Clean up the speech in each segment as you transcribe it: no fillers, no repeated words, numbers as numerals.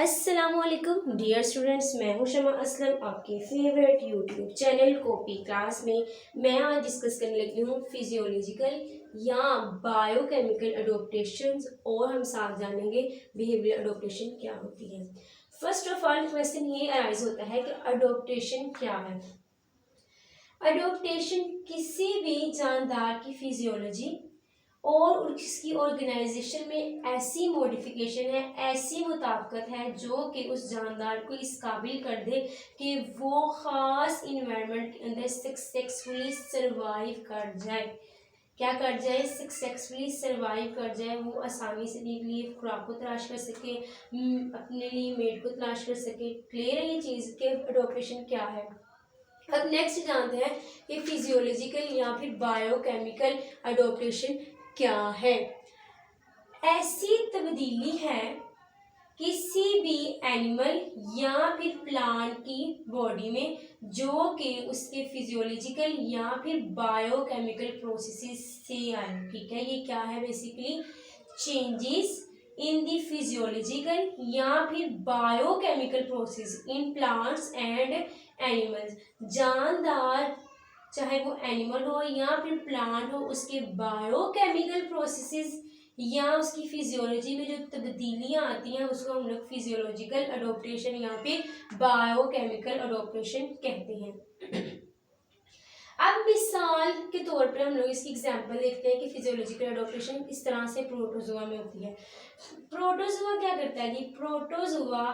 अस्सलामुअलैकुम dear students, मैं हूं शमा असलम, आपके favourite YouTube channel copy class में मैं आज डिस्कस करने लगी हूं फिजियोलॉजिकल या बायोकेमिकल अडोप्टेशंस और हम साथ जानेंगे बिहेवियर अडोप्टेशन क्या होती है। फर्स्ट ऑफ ऑल क्वेश्चन ये अराइज होता है कि अडोप्टेशन क्या है। अडोप्टेशन किसी भी जानदार की फिजियोलॉजी और उसकी ऑर्गेनाइजेशन में ऐसी मॉडिफिकेशन है, ऐसी मुताबिकत है जो कि उस जानदार को इस काबिल कर दे कि वो ख़ास इन्वायरमेंट के अंदर सक्सेसफुली सरवाइव कर जाए। क्या कर जाए? सक्सेसफुली सरवाइव कर जाए। वो आसानी से अपने लिए खुराक को तलाश कर सके, अपने लिए मेड को तलाश कर सके। क्लियर है ये चीज़ के अडोप्टेशन क्या है। अब नेक्स्ट जानते हैं कि फिजियोलॉजिकल या फिर बायोकेमिकल अडोप्टेशन क्या है। ऐसी तब्दीली है किसी भी एनिमल या फिर प्लांट की बॉडी में जो कि उसके फिजियोलॉजिकल या फिर बायोकेमिकल प्रोसेसेस से आए। ठीक है, ये क्या है? Basically changes in the physiological या फिर biochemical process in plants and animals. जानदार चाहे वो एनिमल हो या फिर प्लांट हो, उसके बायोकेमिकल प्रोसेसेस या उसकी फिजियोलॉजी में जो तब्दीलियां आती हैं उसको हम लोग फिजियोलॉजिकल अडोप्टेशन या फिर बायोकेमिकल अडोप्टेशन कहते हैं। अब मिसाल के तौर पर हम लोग इसकी एग्जांपल देखते हैं कि फिजियोलॉजिकल अडोप्टेशन इस तरह से प्रोटोजोआ में होती है। प्रोटोजोआ क्या करता है जी? प्रोटोजोआ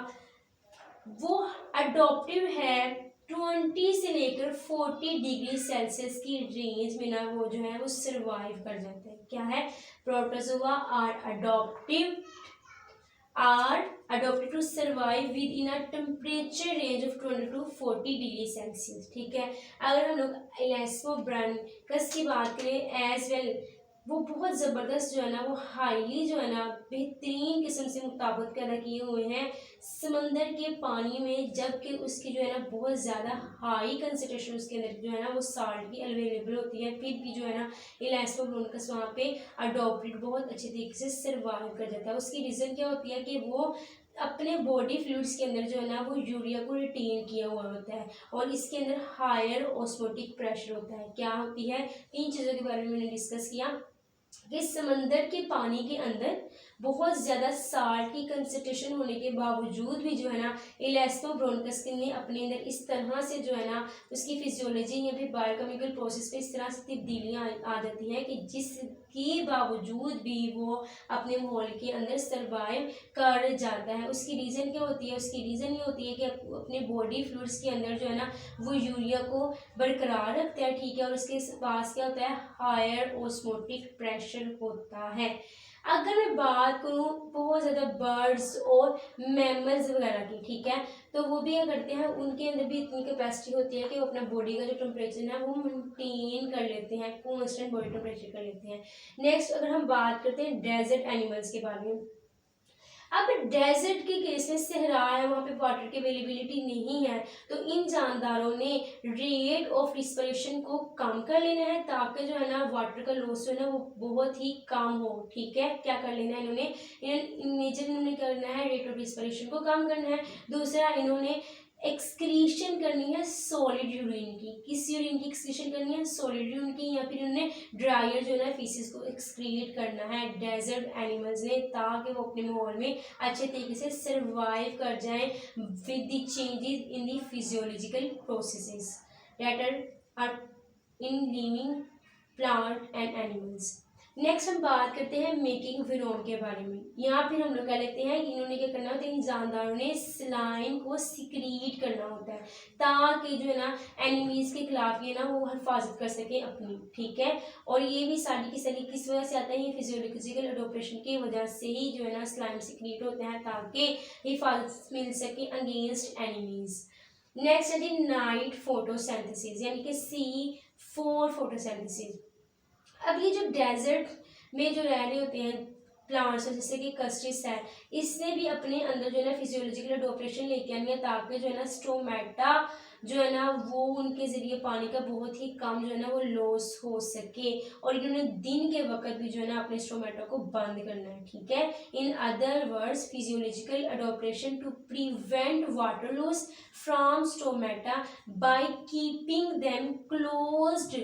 वो अडोप्टिव है 20 से लेकर 40 डिग्री सेल्सियस की रेंज में ना वो जो है वो सरवाइव कर जाता है। क्या है? Protozoa are adopted to survive within a temperature range of 20 to 40 degree Celsius. ठीक है, अगर हम लोग इलास्टोब्रांकस की बात करें एज वेल, वो बहुत ज़बरदस्त जो है ना, वो हाईली जो है ना बेहतरीन किस्म से मुताबिक पैदा किए हुए हैं समंदर के पानी में, जबकि उसकी जो है ना बहुत ज़्यादा हाई कंसनट्रेशन उसके अंदर जो है ना वो साल्ट की अवेलेबल होती है। फिर भी जो है ना इलास्टोब्रांकस वहाँ पे अडोप्टेड बहुत अच्छे तरीके से सर्वाइव कर जाता है। उसकी रीज़न क्या होती है कि वो अपने बॉडी फ्लूइड्स के अंदर जो है ना वो यूरिया को रिटेन किया हुआ होता है और इसके अंदर हायर ऑस्मोटिक प्रेशर होता है। क्या होती है? तीन चीज़ों के बारे में मैंने डिस्कस किया कि समंदर के पानी के अंदर बहुत ज़्यादा साल्ट की कंसंट्रेशन होने के बावजूद भी जो है ना इलास्टोब्रोंकस ने अपने अंदर इस तरह से जो है ना उसकी फिजियोलॉजी या फिर बायोकेमिकल प्रोसेस पे इस तरह से तब्दीलियाँ आ जाती हैं कि जिसके बावजूद भी वो अपने माहौल के अंदर सर्वाइव कर जाता है। उसकी रीज़न क्या होती है? उसकी रीज़न ये होती है कि अपने बॉडी फ्लूइड्स के अंदर जो है ना वो यूरिया को बरकरार रखता है। ठीक है, और उसके पास क्या होता है? हायर ऑस्मोटिक प्रेशर होता है। अगर मैं बात करूँ बहुत ज़्यादा बर्ड्स और मैमल्स वगैरह की, ठीक है, तो वो भी क्या करते हैं, उनके अंदर भी इतनी कैपेसिटी होती है कि वो अपना बॉडी का जो टेम्परेचर है वो मेंटेन कर लेते हैं, कॉन्स्टेंट बॉडी टेम्परेचर कर लेते हैं। नेक्स्ट अगर हम बात करते हैं डेजर्ट एनिमल्स के बारे में। अब डेजर्ट के केस में सहरा है, वहाँ पे वाटर की अवेलेबिलिटी नहीं है, तो इन जानदारों ने रेट ऑफ रिस्पिरेशन को कम कर लेना है ताकि जो है ना वाटर का लॉस जो है ना वो बहुत ही कम हो। ठीक है, क्या कर लेना है इन्होंने करना है रेट ऑफ रिस्पिरेशन को कम करना है। दूसरा, इन्होंने एक्सक्रीशन करनी है सॉलिड यूरिन की। किस यूरिन की एक्सक्रीशन करनी है? सॉलिड यूरिन की। या फिर उन्हें ड्रायर जो है ना फीसिस को एक्सक्रीट करना है डेजर्ट एनिमल्स ने, ताकि वो अपने माहौल में अच्छे तरीके से सर्वाइव कर जाएं with the changes in the physiological processes that are in living plant and animals. Next हम बात करते हैं मेकिंग फिनोम के बारे में। यहाँ फिर हम लोग कह लेते हैं कि इन्होंने क्या करना होता है, इन जानदारों ने स्लाइम को सिक्रीट करना होता है ताकि जो है ना एनिमीज के खिलाफ ये ना वो हिफाजत कर सके अपनी। ठीक है, और ये भी सारी की सारी किस वजह से आता है? ये फिजियोलॉजिकल अडोप्टेशन की वजह से ही जो है ना स्लाइम सिक्रीट होते हैं ताकि हिफाजत मिल सके अगेंस्ट एनिमीज। नेक्स्ट है जी नाइट फोटोसिंथेसिस यानी कि C4 फोटोसिंथेसिस। अब ये जो डेजर्ट में जो रह रहे होते हैं प्लांट्स जैसे कि कस्टिस है, इसने भी अपने अंदर जो है ना फिजियोलॉजिकल अडोप्टेशन लेके आनी है ताकि जो है ना स्टोमेटा जो है ना वो उनके ज़रिए पानी का बहुत ही कम जो है ना वो लॉस हो सके, और इन्होंने दिन के वक्त भी जो है ना अपने स्टोमेटा को बंद करना है, ठीक है। In other words physiological adaptation to prevent water loss from stomata by keeping them closed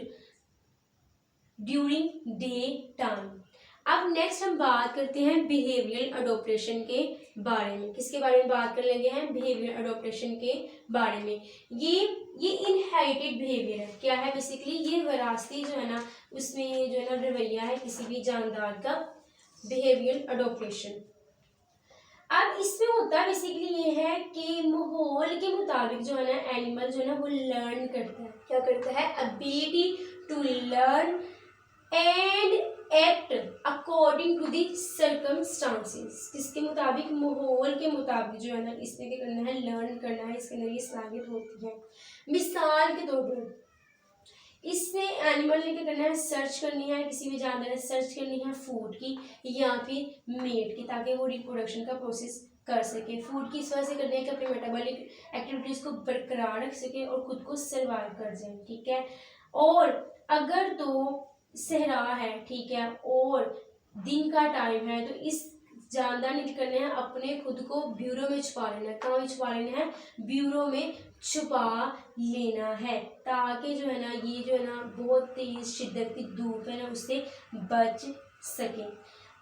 during day time. अब नेक्स्ट हम बात करते हैं बिहेवियरल अडोप्टेशन के बारे में। किसके बारे में बात कर लेंगे हैं? बिहेवियर अडोप्टेशन के बारे में। ये इनहेरिटेड बिहेवियर है। क्या है? बेसिकली ये विरासती जो है ना उसमें जो है ना रवैया है किसी भी जानदार का, बिहेवियर अडोप्टेशन। अब इसमें होता है बेसिकली ये है कि माहौल के मुताबिक जो है ना एनिमल जो है ना वो लर्न करता है। क्या करता है? Ability to learn and act according to the circumstances. किसके मुताबिक? माहौल के मुताबिक जो है ना इसने क्या करना है? लर्न करना है, इसके अंदर ये सलाहियत होती है। मिसाल के तौर पर इसने एनिमल ने क्या करना है? सर्च करनी है, किसी भी जानवर ने सर्च करनी है फूड की या फिर मेट की, ताकि वो रिप्रोडक्शन का प्रोसेस कर सके। फूड की इस वजह से करने की अपनी मेटाबॉलिक एक्टिविटीज को बरकरार रख सके और खुद को सर्वाइव कर जाए, ठीक है। और अगर तो सहरा है, ठीक है, और दिन का टाइम है, तो इस जानदार ने क्या करना है? अपने खुद को ब्यूरो में छुपा लेना है। कहाँ में छुपा लेना है? ब्यूरो में छुपा लेना है, ताकि जो है ना ये जो है ना बहुत तेज शिद्दत की धूप है ना उससे बच सके।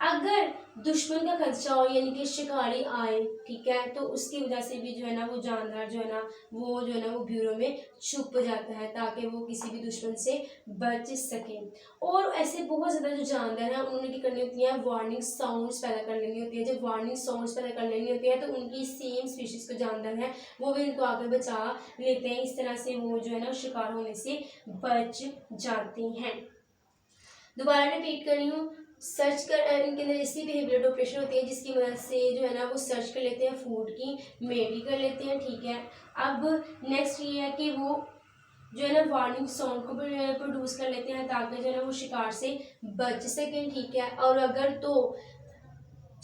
अगर दुश्मन का खदशा हो यानी कि शिकारी आए, ठीक है, तो उसकी वजह से भी जो है ना वो जानदार जो है ना वो ब्यूरो में छुप जाता है ताकि वो किसी भी दुश्मन से बच सके। और ऐसे बहुत ज़्यादा जो जानदार हैं उन्होंने क्या करनी होती है? वार्निंग साउंड्स पैदा कर लेनी होती है। जब वार्निंग साउंड्स पैदा कर लेनी होती है तो उनकी सेम स्पीशीज़ को जानदार हैं वो भी उनको आगे बचा लेते हैं। इस तरह से वो जो है ना शिकार होने से बच जाते हैं। दोबारा रिपीट कर रही हूँ, सर्च कर इनके अंदर ऐसी बिहेवियर अडोप्टेशन होती है जिसकी मदद से जो है ना वो सर्च कर लेते हैं फूड की, मेट भी कर लेते हैं, ठीक है। अब नेक्स्ट ये है कि वो जो है ना वार्निंग साउंड को प्रोड्यूस कर लेते हैं ताकि जो है ना वो शिकार से बच सकें, ठीक है। और अगर तो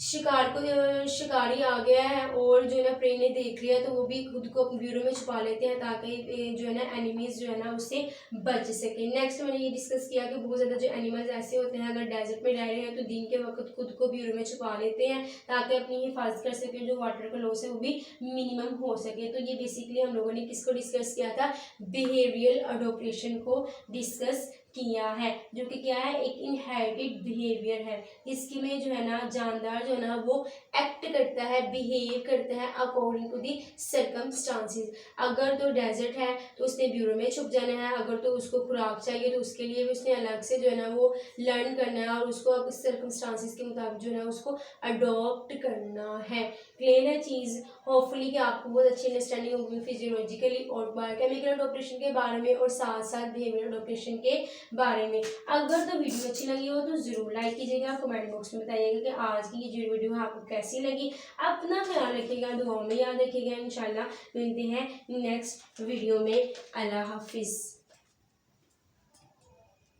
शिकारी आ गया है और जो है ना प्रे ने देख लिया तो वो भी खुद को ब्यूरो में छुपा लेते हैं ताकि जो है ना एनिमीज जो है ना उससे बच सके। नेक्स्ट मैंने ये डिस्कस किया कि बहुत ज़्यादा जो एनिमल्स ऐसे होते हैं अगर डेजर्ट में रह रहे हैं तो दिन के वक्त खुद को ब्यूरो में छुपा लेते हैं ताकि अपनी हिफाजत कर सकें, जो वाटर का लॉस है वो भी मिनिमम हो सके। तो ये बेसिकली हम लोगों ने किसको डिस्कस किया था? बिहेवियरल अडोप्टेशन को डिस्कस किया है, जो कि क्या है? एक इनहेरिटेड बिहेवियर है। इसकी में जो है ना जानदार जो है ना वो एक्ट करता है, बिहेव करता है अकॉर्डिंग टू दी सर्कमस्टांसेस। अगर तो डेजर्ट है तो उसने ब्यूरो में छुप जाना है, अगर तो उसको खुराक चाहिए तो उसके लिए भी उसने अलग से जो है ना वो लर्न करना है और उसको सर्कमस्टांसेस के मुताबिक जो है ना उसको अडॉप्ट करना है। क्लियर है चीज़? होपफुली कि आपको बहुत अच्छी अंडरस्टैंडिंग होगी फिजियोलॉजिकली और बायोकेमिकल अडोप्टेशन के बारे में और साथ साथ बिहेवियर अडोप्टेशन के बारे में। अगर तो वीडियो अच्छी लगी हो तो ज़रूर लाइक कीजिएगा, कमेंट बॉक्स में बताइएगा कि आज की ये जो वीडियो है आपको कैसी लगी। अपना ख्याल रखिएगा, दुआओं में याद रखिएगा। इंशाल्लाह मिलते हैं नेक्स्ट वीडियो में। अल्लाह हाफिज़।